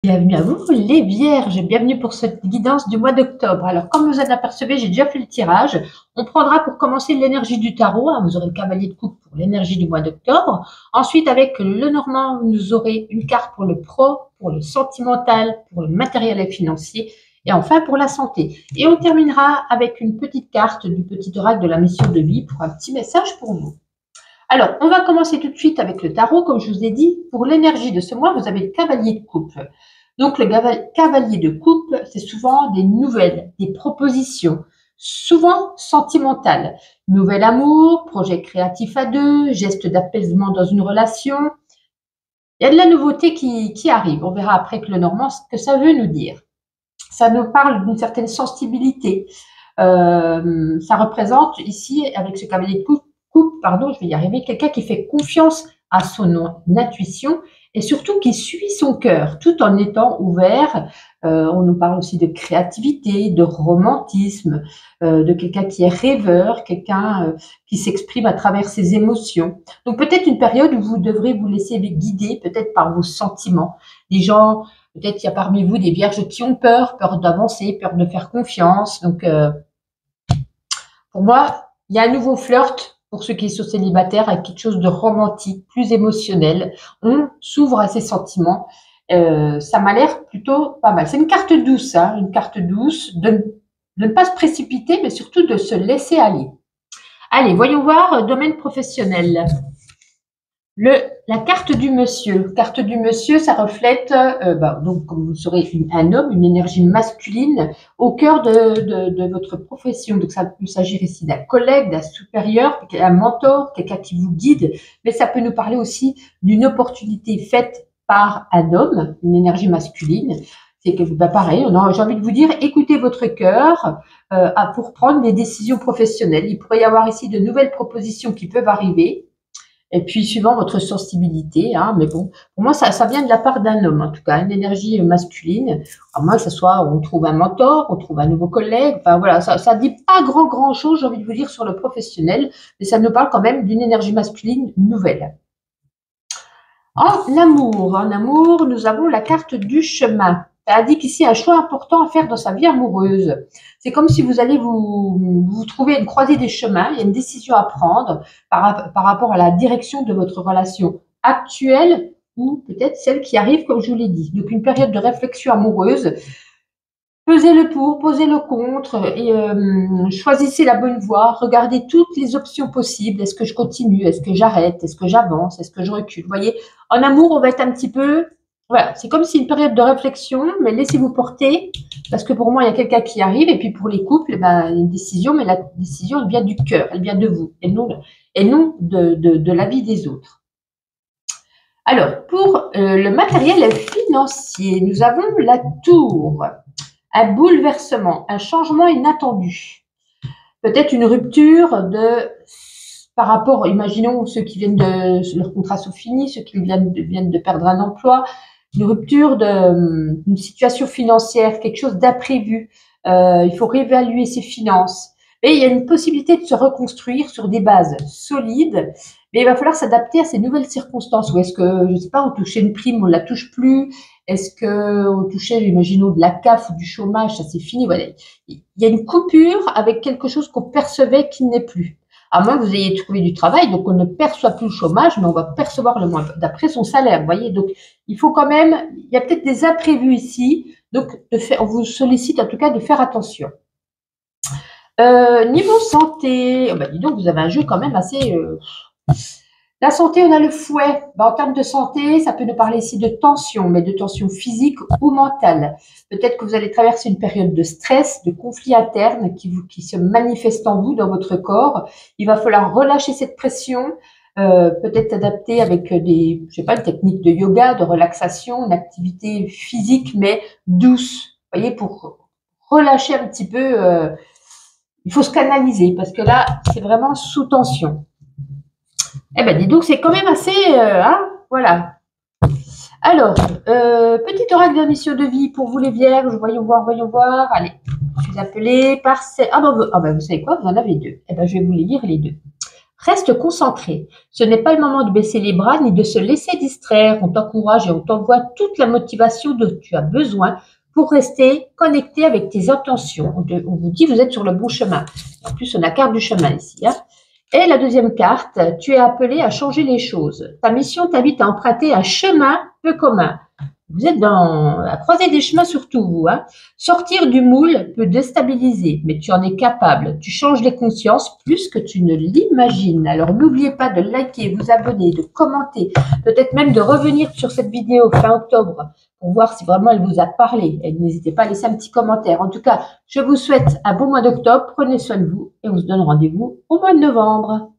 Bienvenue à vous, les Vierges. Bienvenue pour cette guidance du mois d'octobre. Alors, comme vous en apercevez, j'ai déjà fait le tirage. On prendra pour commencer l'énergie du tarot. Vous aurez le cavalier de coupe pour l'énergie du mois d'octobre. Ensuite, avec le Normand, vous aurez une carte pour le pro, pour le sentimental, pour le matériel et financier. Et enfin, pour la santé. Et on terminera avec une petite carte du petit oracle de la mission de vie pour un petit message pour vous. Alors, on va commencer tout de suite avec le tarot. Comme je vous ai dit, pour l'énergie de ce mois, vous avez le cavalier de coupe. Donc, le cavalier de coupe, c'est souvent des nouvelles, des propositions, souvent sentimentales. Nouvel amour, projet créatif à deux, geste d'apaisement dans une relation. Il y a de la nouveauté qui arrive. On verra après que le normand, ce que ça veut nous dire. Ça nous parle d'une certaine sensibilité. Ça représente ici, avec ce cavalier de coupe, pardon, je vais y arriver, quelqu'un qui fait confiance à son intuition et surtout qui suit son cœur tout en étant ouvert. On nous parle aussi de créativité, de romantisme, de quelqu'un qui est rêveur, quelqu'un qui s'exprime à travers ses émotions. Donc peut-être une période où vous devrez vous laisser guider peut-être par vos sentiments. Les gens, peut-être qu'il y a parmi vous des vierges qui ont peur d'avancer, peur de faire confiance. Donc pour moi, il y a un nouveau flirt pour ceux qui sont célibataires avec quelque chose de romantique, plus émotionnel. On s'ouvre à ses sentiments. Ça m'a l'air plutôt pas mal. C'est une carte douce, une carte douce de ne pas se précipiter, mais surtout de se laisser aller. Allez, voyons voir domaine professionnel. La carte du monsieur. Carte du monsieur, ça reflète, donc comme vous le saurez, un homme, une énergie masculine au cœur de votre profession. Donc ça peut s'agir ici d'un collègue, d'un supérieur, un mentor, quelqu'un qui vous guide, mais ça peut nous parler aussi d'une opportunité faite par un homme, une énergie masculine. C'est que, pareil, j'ai envie de vous dire, écoutez votre cœur pour prendre des décisions professionnelles. Il pourrait y avoir ici de nouvelles propositions qui peuvent arriver. Et puis, suivant votre sensibilité, mais bon, pour moi, ça vient de la part d'un homme, en tout cas, une énergie masculine. À moins que ce soit, on trouve un mentor, on trouve un nouveau collègue. Enfin, voilà, ça dit pas grand chose, j'ai envie de vous dire, sur le professionnel, mais ça nous parle quand même d'une énergie masculine nouvelle. En amour, nous avons la carte du chemin. Ça indique ici un choix important à faire dans sa vie amoureuse. C'est comme si vous allez vous trouver à une croisée des chemins, il y a une décision à prendre par rapport à la direction de votre relation actuelle ou peut-être celle qui arrive, comme je vous l'ai dit. Donc une période de réflexion amoureuse. Pesez le pour, posez le contre, et choisissez la bonne voie, regardez toutes les options possibles. Est-ce que je continue? Est-ce que j'arrête? Est-ce que j'avance? Est-ce que je recule? Vous voyez, en amour, on va être un petit peu... Voilà, c'est comme si une période de réflexion, mais laissez-vous porter, parce que pour moi, il y a quelqu'un qui arrive, et puis pour les couples, il y a une décision, mais la décision, elle vient du cœur, elle vient de vous, et non de la vie des autres. Alors, pour le matériel financier, nous avons la tour. Un bouleversement, un changement inattendu. Peut-être une rupture par rapport, imaginons ceux qui viennent leur contrat sont finis, ceux qui viennent de perdre un emploi, une rupture d'une situation financière, quelque chose d'imprévu. Il faut réévaluer ses finances. Et il y a une possibilité de se reconstruire sur des bases solides, mais il va falloir s'adapter à ces nouvelles circonstances. Ou est-ce que, je ne sais pas, on touchait une prime, on ne la touche plus? Est-ce qu'on touchait, imaginons, de la CAF ou du chômage? Ça, c'est fini. Voilà. Il y a une coupure avec quelque chose qu'on percevait qui n'est plus. À moins que vous ayez trouvé du travail, donc on ne perçoit plus le chômage, mais on va percevoir le moins d'après son salaire. Vous voyez, donc il faut quand même, il y a peut-être des imprévus ici, donc on vous sollicite en tout cas de faire attention. Niveau santé, dis donc, vous avez un jeu quand même assez... La santé, on a le fouet. En termes de santé, ça peut nous parler ici de tension, mais de tension physique ou mentale. Peut-être que vous allez traverser une période de stress, de conflit interne qui se manifeste en vous, dans votre corps. Il va falloir relâcher cette pression, peut-être adapter avec une technique de yoga, de relaxation, une activité physique, mais douce. Vous voyez, pour relâcher un petit peu... il faut se canaliser parce que là, c'est vraiment sous tension. Dis donc, c'est quand même assez... voilà. Alors, petit oracle de mission de vie pour vous les vierges. Voyons voir. Allez, je suis appelée par... vous savez quoi? Vous en avez deux. Je vais vous les lire les deux. Reste concentré. Ce n'est pas le moment de baisser les bras ni de se laisser distraire. On t'encourage et on t'envoie toute la motivation dont tu as besoin pour rester connecté avec tes intentions. On vous dit vous êtes sur le bon chemin. En plus, on a carte du chemin ici. Hein. Et la deuxième carte, tu es appelé à changer les choses. Ta mission t'invite à emprunter un chemin peu commun. Vous êtes dans la croisée des chemins surtout, vous. Hein. Sortir du moule peut déstabiliser, mais tu en es capable. Tu changes les consciences plus que tu ne l'imagines. Alors n'oubliez pas de liker, vous abonner, de commenter, peut-être même de revenir sur cette vidéo fin octobre pour voir si vraiment elle vous a parlé. Et n'hésitez pas à laisser un petit commentaire. En tout cas, je vous souhaite un bon mois d'octobre. Prenez soin de vous et on se donne rendez-vous au mois de novembre.